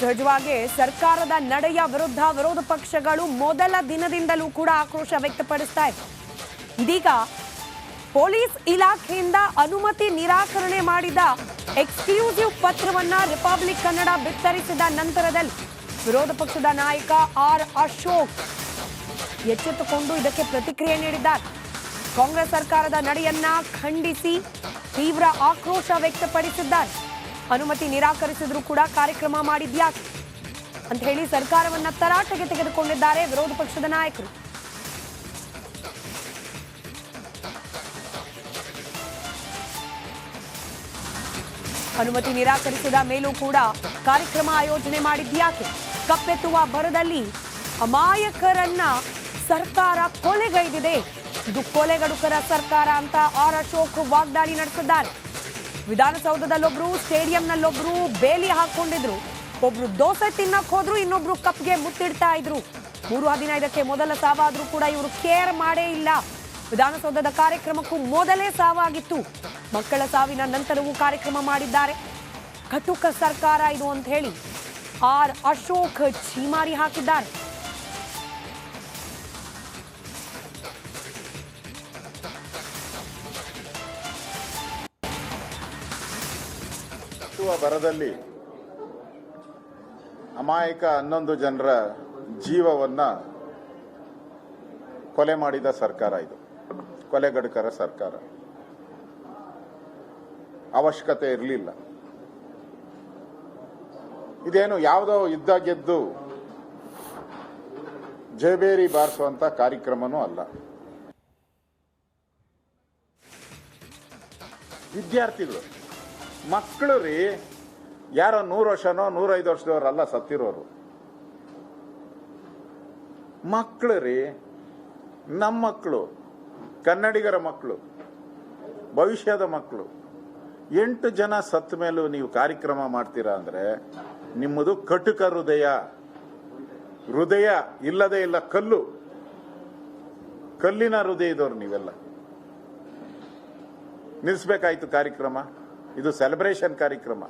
ಸಹಜವಾಗಿ ಸರ್ಕಾರದ ನಡೆಯ ವಿರುದ್ಧ ವಿರೋಧ ಪಕ್ಷಗಳು ಮೊದಲ ದಿನದಿಂದಲೂ ಕೂಡ ಆಕ್ರೋಶ ವ್ಯಕ್ತಪಡಿಸ್ತಾ ಇದೆ. ಇದೀಗ ಪೊಲೀಸ್ ಇಲಾಖೆಯಿಂದ ಅನುಮತಿ ನಿರಾಕರಣೆ ಮಾಡಿದ ಎಕ್ಸ್ಕ್ಲೂಸಿವ್ ಪತ್ರವನ್ನ ರಿಪಬ್ಲಿಕ್ ಕನ್ನಡ ಬಿತ್ತರಿಸಿದ ನಂತರದಲ್ಲಿ ವಿರೋಧ ಪಕ್ಷದ ನಾಯಕ ಆರ್ ಅಶೋಕ್ ಎಚ್ಚೆತ್ತುಕೊಂಡು ಇದಕ್ಕೆ ಪ್ರತಿಕ್ರಿಯೆ ನೀಡಿದ್ದಾರೆ. ಕಾಂಗ್ರೆಸ್ ಸರ್ಕಾರದ ನಡೆಯನ್ನ ಖಂಡಿಸಿ ತೀವ್ರ ಆಕ್ರೋಶ ವ್ಯಕ್ತಪಡಿಸಿದ್ದಾರೆ. ಅನುಮತಿ ನಿರಾಕರಿಸಿದ್ರು ಕೂಡ ಕಾರ್ಯಕ್ರಮ ಮಾಡಿದ್ಯಾಕೆ ಅಂತ ಹೇಳಿ ಸರ್ಕಾರವನ್ನ ತರಾಟೆಗೆ ತೆಗೆದುಕೊಂಡಿದ್ದಾರೆ ವಿರೋಧ ಪಕ್ಷದ ನಾಯಕರು. ಅನುಮತಿ ನಿರಾಕರಿಸಿದ ಮೇಲೂ ಕೂಡ ಕಾರ್ಯಕ್ರಮ ಆಯೋಜನೆ ಮಾಡಿದ್ಯಾಕೆ? ಕಪ್ಪೆತ್ತುವ ಭರದಲ್ಲಿ ಅಮಾಯಕರನ್ನ ಸರ್ಕಾರ ಕೊಲೆಗೈದಿದೆ. ಇದು ಕೊಲೆಗಡುಕರ ಸರ್ಕಾರ ಅಂತ ಆರ್ ಅಶೋಕ್ ವಾಗ್ದಾಳಿ ನಡೆಸಿದ್ದಾರೆ. ವಿಧಾನಸೌಧದಲ್ಲೊಬ್ರು, ಸ್ಟೇಡಿಯಂನಲ್ಲೊಬ್ರು ಬೇಲಿ ಹಾಕೊಂಡಿದ್ರು. ಒಬ್ರು ದೋಸೆ ತಿನ್ನಕ್ ಹೋದ್ರು, ಇನ್ನೊಬ್ರು ಕಪ್ಗೆ ಮುತ್ತಿಡ್ತಾ ಇದ್ರು. 3:15ಕ್ಕೆ ಮೊದಲ ಸಾವಾದ್ರೂ ಕೂಡ ಇವರು ಕೇರ್ ಮಾಡೇ ಇಲ್ಲ. ವಿಧಾನಸೌಧದ ಕಾರ್ಯಕ್ರಮಕ್ಕೂ ಮೊದಲೇ ಸಾವಾಗಿತ್ತು. ಮಕ್ಕಳ ಸಾವಿನ ನಂತರವೂ ಕಾರ್ಯಕ್ರಮ ಮಾಡಿದ್ದಾರೆ. ಕಟುಕ ಸರ್ಕಾರ ಇದು ಅಂತ ಹೇಳಿ ಆರ್ ಅಶೋಕ್ ಛೀಮಾರಿ ಹಾಕಿದ್ದಾರೆ. ಬರದಲ್ಲಿ ಅಮಾಯಕ 11 ಜನರ ಜೀವವನ್ನ ಕೊಲೆ ಮಾಡಿದ ಸರ್ಕಾರ ಇದು. ಕೊಲೆಗಡುಕರ ಸರ್ಕಾರ. ಅವಶ್ಯಕತೆ ಇರಲಿಲ್ಲ. ಇದೇನು ಯಾವುದೋ ಯುದ್ಧ ಗೆದ್ದು ಜಯಬೇರಿ ಬಾರಿಸುವಂತ ಕಾರ್ಯಕ್ರಮನೂ ಅಲ್ಲ. ವಿದ್ಯಾರ್ಥಿಗಳು, ಮಕ್ಕಳು ರೀ, ಯಾರೋ 100 ವರ್ಷನೋ 105 ವರ್ಷದವರಲ್ಲ ಸತ್ತಿರೋರು. ಮಕ್ಕಳು ರೀ, ನಮ್ಮ ಮಕ್ಕಳು, ಕನ್ನಡಿಗರ ಮಕ್ಕಳು, ಭವಿಷ್ಯದ ಮಕ್ಕಳು. 8 ಜನ ಸತ್ತ ಮೇಲೂ ನೀವು ಕಾರ್ಯಕ್ರಮ ಮಾಡ್ತೀರಾ ಅಂದ್ರೆ ನಿಮ್ಮದು ಕಟುಕ ಹೃದಯ. ಹೃದಯ ಇಲ್ಲದೇ ಇಲ್ಲ, ಕಲ್ಲಿನ ಹೃದಯದವ್ರು ನೀವೆಲ್ಲ. ನಿಲ್ಲಿಸಬೇಕಾಯ್ತು ಕಾರ್ಯಕ್ರಮ. ಇದು ಸೆಲೆಬ್ರೇಷನ್ ಕಾರ್ಯಕ್ರಮ,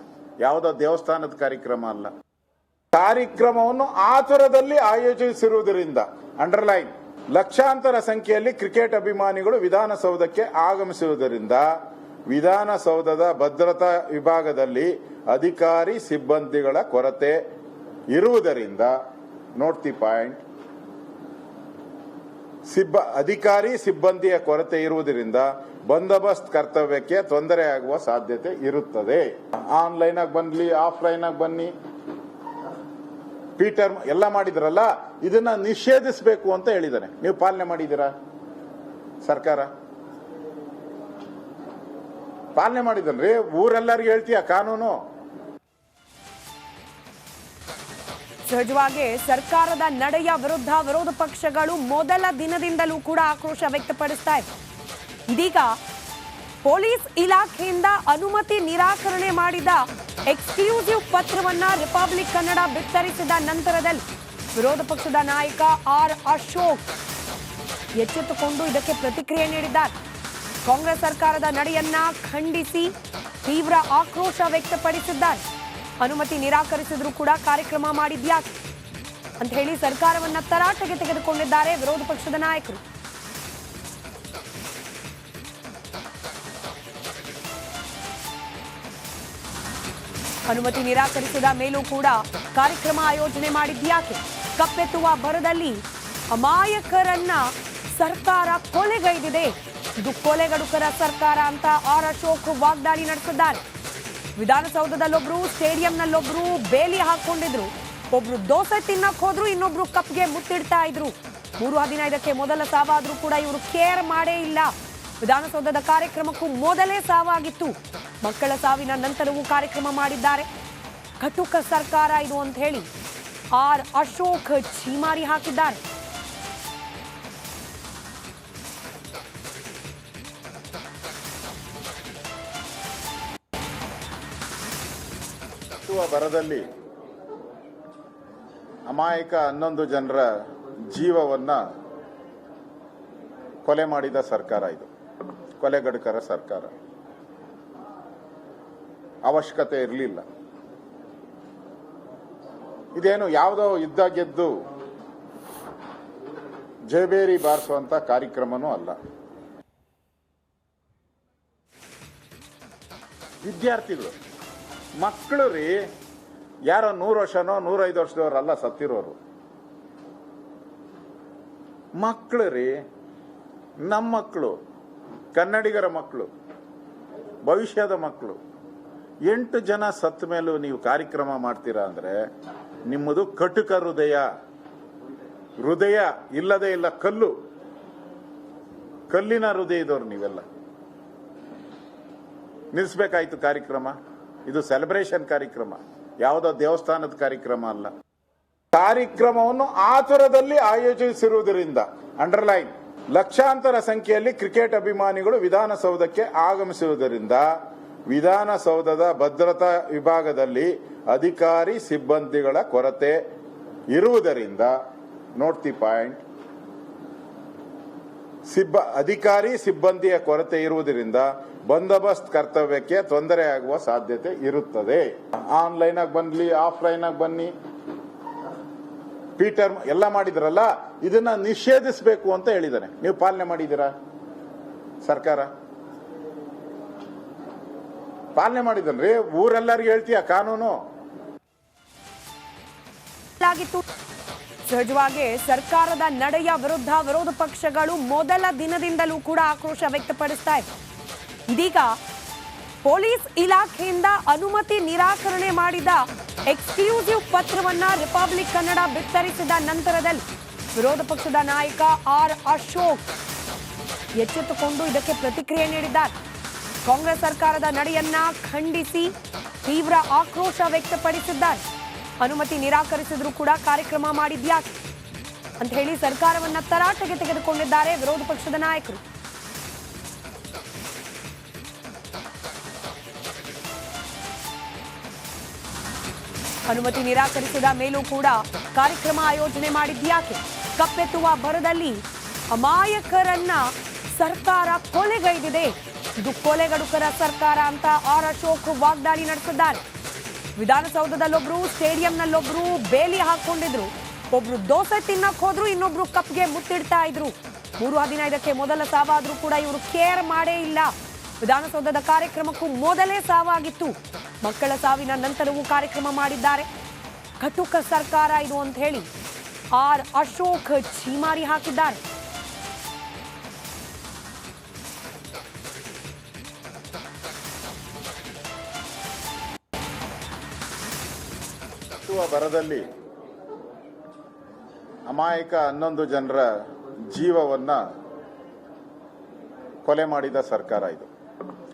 ಯಾವುದೋ ದೇವಸ್ಥಾನದ ಕಾರ್ಯಕ್ರಮ ಅಲ್ಲ. ಕಾರ್ಯಕ್ರಮವನ್ನು ಆತುರದಲ್ಲಿ ಆಯೋಜಿಸಿರುವುದರಿಂದ ಅಂಡರ್ಲೈನ್ ಲಕ್ಷಾಂತರ ಸಂಖ್ಯೆಯಲ್ಲಿ ಕ್ರಿಕೆಟ್ ಅಭಿಮಾನಿಗಳು ವಿಧಾನಸೌಧಕ್ಕೆ ಆಗಮಿಸುವುದರಿಂದ ವಿಧಾನಸೌಧದ ಭದ್ರತಾ ವಿಭಾಗದಲ್ಲಿ ಅಧಿಕಾರಿ ಸಿಬ್ಬಂದಿಗಳ ಕೊರತೆ ಇರುವುದರಿಂದ, ನೋಟ್ ದಿ ಪಾಯಿಂಟ್, ಅಧಿಕಾರಿ ಸಿಬ್ಬಂದಿಯ ಕೊರತೆ ಇರುವುದರಿಂದ ಬಂದೋಬಸ್ತ್ ಕರ್ತವ್ಯಕ್ಕೆ ತೊಂದರೆ ಆಗುವ ಸಾಧ್ಯತೆ ಇರುತ್ತದೆ. ಆನ್ಲೈನ್ ಆಗಿ ಬನ್ನಿ, ಆಫ್ಲೈನ್ ಆಗಿ ಬನ್ನಿ, ಪೀಟರ್ ಎಲ್ಲ ಮಾಡಿದ್ರಲ್ಲ, ಇದನ್ನ ನಿಷೇಧಿಸಬೇಕು ಅಂತ ಹೇಳಿದಾನೆ. ನೀವು ಪಾಲನೆ ಮಾಡಿದ್ದೀರಾ? ಸರ್ಕಾರ ಪಾಲನೆ ಮಾಡಿದನ್ರಿ? ಊರೆಲ್ಲರಿಗೂ ಹೇಳ್ತೀಯ ಕಾನೂನು? ಸಹಜವಾಗಿ ಸರ್ಕಾರದ ನಡೆಯ ವಿರುದ್ಧ ವಿರೋಧ ಪಕ್ಷಗಳು ಮೊದಲ ದಿನದಿಂದಲೂ ಕೂಡ ಆಕ್ರೋಶ ವ್ಯಕ್ತಪಡಿಸ್ತಾ ಇದೆ. ಇದೀಗ ಪೊಲೀಸ್ ಇಲಾಖೆಯಿಂದ ಅನುಮತಿ ನಿರಾಕರಣೆ ಮಾಡಿದ ಎಕ್ಸ್ಕ್ಲೂಸಿವ್ ಪತ್ರವನ್ನ ರಿಪಬ್ಲಿಕ್ ಕನ್ನಡ ಬಿತ್ತರಿಸಿದ ನಂತರದಲ್ಲಿ ವಿರೋಧ ಪಕ್ಷದ ನಾಯಕ ಆರ್ ಅಶೋಕ್ ಎಚ್ಚೆತ್ತುಕೊಂಡು ಇದಕ್ಕೆ ಪ್ರತಿಕ್ರಿಯೆ ನೀಡಿದ್ದಾರೆ. ಕಾಂಗ್ರೆಸ್ ಸರ್ಕಾರದ ನಡೆಯನ್ನ ಖಂಡಿಸಿ ತೀವ್ರ ಆಕ್ರೋಶ ವ್ಯಕ್ತಪಡಿಸಿದ್ದಾರೆ. ಅನುಮತಿ ನಿರಾಕರಿಸಿದ್ರು ಕೂಡ ಕಾರ್ಯಕ್ರಮ ಮಾಡಿದ್ಯಾಕೆ ಅಂತ ಹೇಳಿ ಸರ್ಕಾರವನ್ನ ತರಾಟೆಗೆ ತೆಗೆದುಕೊಂಡಿದ್ದಾರೆ ವಿರೋಧ ಪಕ್ಷದ ನಾಯಕರು. ಅನುಮತಿ ನಿರಾಕರಿಸಿದ ಮೇಲೂ ಕೂಡ ಕಾರ್ಯಕ್ರಮ ಆಯೋಜನೆ ಮಾಡಿದ್ಯಾಕೆ? ಕಪ್ಪೆತ್ತುವ ಭರದಲ್ಲಿ ಅಮಾಯಕರನ್ನ ಸರ್ಕಾರ ಕೊಲೆಗೈದಿದೆ. ಇದು ಕೊಲೆಗಡುಕರ ಸರ್ಕಾರ ಅಂತ ಆರ್ ಅಶೋಕ್ ವಾಗ್ದಾಳಿ ನಡೆಸಿದ್ದಾರೆ. ವಿಧಾನಸೌಧದಲ್ಲೊಬ್ರು, ಸ್ಟೇಡಿಯಂನಲ್ಲೊಬ್ರು ಬೇಲಿ ಹಾಕೊಂಡಿದ್ರು. ಒಬ್ರು ದೋಸೆ ತಿನ್ನಕ್ ಹೋದ್ರು, ಇನ್ನೊಬ್ರು ಕಪ್ಗೆ ಮುತ್ತಿಡ್ತಾ ಇದ್ರು. 3:15ಕ್ಕೆ ಮೊದಲ ಸಾವಾದ್ರೂ ಕೂಡ ಇವರು ಕೇರ್ ಮಾಡೇ ಇಲ್ಲ. ವಿಧಾನಸೌಧದ ಕಾರ್ಯಕ್ರಮಕ್ಕೂ ಮೊದಲೇ ಸಾವಾಗಿತ್ತು. ಮಕ್ಕಳ ಸಾವಿನ ನಂತರವೂ ಕಾರ್ಯಕ್ರಮ ಮಾಡಿದ್ದಾರೆ. ಕಟುಕ ಸರ್ಕಾರ ಇದು ಅಂತ ಹೇಳಿ ಆರ್ ಅಶೋಕ್ ಛೀಮಾರಿ ಹಾಕಿದ್ದಾರೆ. ಬರದಲ್ಲಿ ಅಮಾಯಕ 11 ಜನರ ಜೀವವನ್ನ ಕೊಲೆ ಮಾಡಿದ ಸರ್ಕಾರ ಇದು. ಕೊಲೆಗಡುಕರ ಸರ್ಕಾರ. ಅವಶ್ಯಕತೆ ಇರಲಿಲ್ಲ. ಇದೇನು ಯಾವುದೋ ಯುದ್ಧ ಗೆದ್ದು ಜಯಬೇರಿ ಬಾರಿಸುವಂತ ಕಾರ್ಯಕ್ರಮನೂ ಅಲ್ಲ. ವಿದ್ಯಾರ್ಥಿಗಳು ಮಕ್ಕಳು ರೀ, ಯಾರೋ 100 ವರ್ಷನೋ 105 ವರ್ಷದವರಲ್ಲ ಸತ್ತಿರೋರು. ಮಕ್ಕಳು ರೀ, ನಮ್ಮ ಮಕ್ಕಳು, ಕನ್ನಡಿಗರ ಮಕ್ಕಳು, ಭವಿಷ್ಯದ ಮಕ್ಕಳು. 8 ಜನ ಸತ್ತ ಮೇಲೂ ನೀವು ಕಾರ್ಯಕ್ರಮ ಮಾಡ್ತೀರಾ ಅಂದ್ರೆ ನಿಮ್ಮದು ಕಟುಕ ಹೃದಯ ಇಲ್ಲದೇ ಇಲ್ಲ, ಕಲ್ಲಿನ ಹೃದಯದವ್ರು ನೀವೆಲ್ಲ. ನಿಲ್ಲಿಸಬೇಕಾಯ್ತು ಕಾರ್ಯಕ್ರಮ. ಇದು ಸೆಲೆಬ್ರೇಷನ್ ಕಾರ್ಯಕ್ರಮ, ಯಾವುದೋ ದೇವಸ್ಥಾನದ ಕಾರ್ಯಕ್ರಮ ಅಲ್ಲ. ಕಾರ್ಯಕ್ರಮವನ್ನು ಆತುರದಲ್ಲಿ ಆಯೋಜಿಸಿರುವುದರಿಂದ ಅಂಡರ್ಲೈನ್ ಲಕ್ಷಾಂತರ ಸಂಖ್ಯೆಯಲ್ಲಿ ಕ್ರಿಕೆಟ್ ಅಭಿಮಾನಿಗಳು ವಿಧಾನಸೌಧಕ್ಕೆ ಆಗಮಿಸಿರುವುದರಿಂದ ವಿಧಾನಸೌಧದ ಭದ್ರತಾ ವಿಭಾಗದಲ್ಲಿ ಅಧಿಕಾರಿ ಸಿಬ್ಬಂದಿಗಳ ಕೊರತೆ ಇರುವುದರಿಂದ, ನೋಟ್ ದಿ ಪಾಯಿಂಟ್, ಅಧಿಕಾರಿ ಸಿಬ್ಬಂದಿಯ ಕೊರತೆ ಇರುವುದರಿಂದ ಬಂದೋಬಸ್ತ್ ಕರ್ತವ್ಯಕ್ಕೆ ತೊಂದರೆ ಆಗುವ ಸಾಧ್ಯತೆ ಇರುತ್ತದೆ. ಆನ್ಲೈನ್ ಆಗಿ ಬನ್ನಿ, ಆಫ್ಲೈನ್ ಆಗಿ ಬನ್ನಿ, ಪೀಟರ್ ಎಲ್ಲ ಮಾಡಿದ್ರಲ್ಲ, ಇದನ್ನ ನಿಷೇಧಿಸಬೇಕು ಅಂತ ಹೇಳಿದಾನೆ. ನೀವು ಪಾಲನೆ ಮಾಡಿದ್ದೀರಾ? ಸರ್ಕಾರ ಪಾಲನೆ ಮಾಡಿದನ್ರಿ? ಊರೆಲ್ಲರಿಗೂ ಹೇಳ್ತೀಯ ಕಾನೂನು? ಸಹಜವಾಗಿ ಸರ್ಕಾರದ ನಡೆಯ ವಿರುದ್ಧ ವಿರೋಧ ಪಕ್ಷಗಳು ಮೊದಲ ದಿನದಿಂದಲೂ ಕೂಡ ಆಕ್ರೋಶ ವ್ಯಕ್ತಪಡಿಸ್ತಾ ಇದೆ. ಇದೀಗ ಪೊಲೀಸ್ ಇಲಾಖೆಯಿಂದ ಅನುಮತಿ ನಿರಾಕರಣೆ ಮಾಡಿದ ಎಕ್ಸ್ಕ್ಲೂಸಿವ್ ಪತ್ರವನ್ನ ರಿಪಬ್ಲಿಕ್ ಕನ್ನಡ ಬಿತ್ತರಿಸಿದ ನಂತರದಲ್ಲಿ ವಿರೋಧ ಪಕ್ಷದ ನಾಯಕ ಆರ್ ಅಶೋಕ್ ಎಚ್ಚೆತ್ತುಕೊಂಡು ಇದಕ್ಕೆ ಪ್ರತಿಕ್ರಿಯೆ ನೀಡಿದ್ದಾರೆ. ಕಾಂಗ್ರೆಸ್ ಸರ್ಕಾರದ ನಡೆಯನ್ನ ಖಂಡಿಸಿ ತೀವ್ರ ಆಕ್ರೋಶ ವ್ಯಕ್ತಪಡಿಸಿದ್ದಾರೆ. ಅನುಮತಿ ನಿರಾಕರಿಸಿದ್ರು ಕೂಡ ಕಾರ್ಯಕ್ರಮ ಮಾಡಿದ್ಯಾಕೆ ಅಂತ ಹೇಳಿ ಸರ್ಕಾರವನ್ನ ತರಾಟೆಗೆ ತೆಗೆದುಕೊಂಡಿದ್ದಾರೆ ವಿರೋಧ ಪಕ್ಷದ ನಾಯಕರು. ಅನುಮತಿ ನಿರಾಕರಿಸಿದ ಮೇಲೂ ಕೂಡ ಕಾರ್ಯಕ್ರಮ ಆಯೋಜನೆ ಮಾಡಿದ್ಯಾಕೆ? ಕಪ್ಪೆತ್ತುವ ಭರದಲ್ಲಿ ಅಮಾಯಕರನ್ನ ಸರ್ಕಾರ ಕೊಲೆಗೈದಿದೆ. ಇದು ಕೊಲೆಗಡುಕರ ಸರ್ಕಾರ ಅಂತ ಆರ್ ಅಶೋಕ್ ವಾಗ್ದಾಳಿ ನಡೆಸಿದ್ದಾರೆ. ವಿಧಾನಸೌಧದಲ್ಲೊಬ್ರು, ಸ್ಟೇಡಿಯಂನಲ್ಲೊಬ್ರು ಬೇಲಿ ಹಾಕೊಂಡಿದ್ರು. ಒಬ್ರು ದೋಸೆ ತಿನ್ನಕ್ ಹೋದ್ರು, ಇನ್ನೊಬ್ರು ಕಪ್ಗೆ ಮುತ್ತಿಡ್ತಾ ಇದ್ರು. 3/15ಕ್ಕೆ ಮೊದಲ ಸಾವಾದ್ರೂ ಕೂಡ ಇವರು ಕೇರ್ ಮಾಡೇ ಇಲ್ಲ. ವಿಧಾನಸೌಧದ ಕಾರ್ಯಕ್ರಮಕ್ಕೂ ಮೊದಲೇ ಸಾವಾಗಿತ್ತು. ಮಕ್ಕಳ ಸಾವಿನ ನಂತರವೂ ಕಾರ್ಯಕ್ರಮ ಮಾಡಿದ್ದಾರೆ. ಕಟುಕ ಸರ್ಕಾರ ಇದು ಅಂತ ಹೇಳಿ ಆರ್ ಅಶೋಕ್ ಛೀಮಾರಿ ಹಾಕಿದ್ದಾರೆ. ಬರದಲ್ಲಿ ಅಮಾಯಕ 11 ಜನರ ಜೀವವನ್ನ ಕೊಲೆ ಮಾಡಿದ ಸರ್ಕಾರ ಇದು.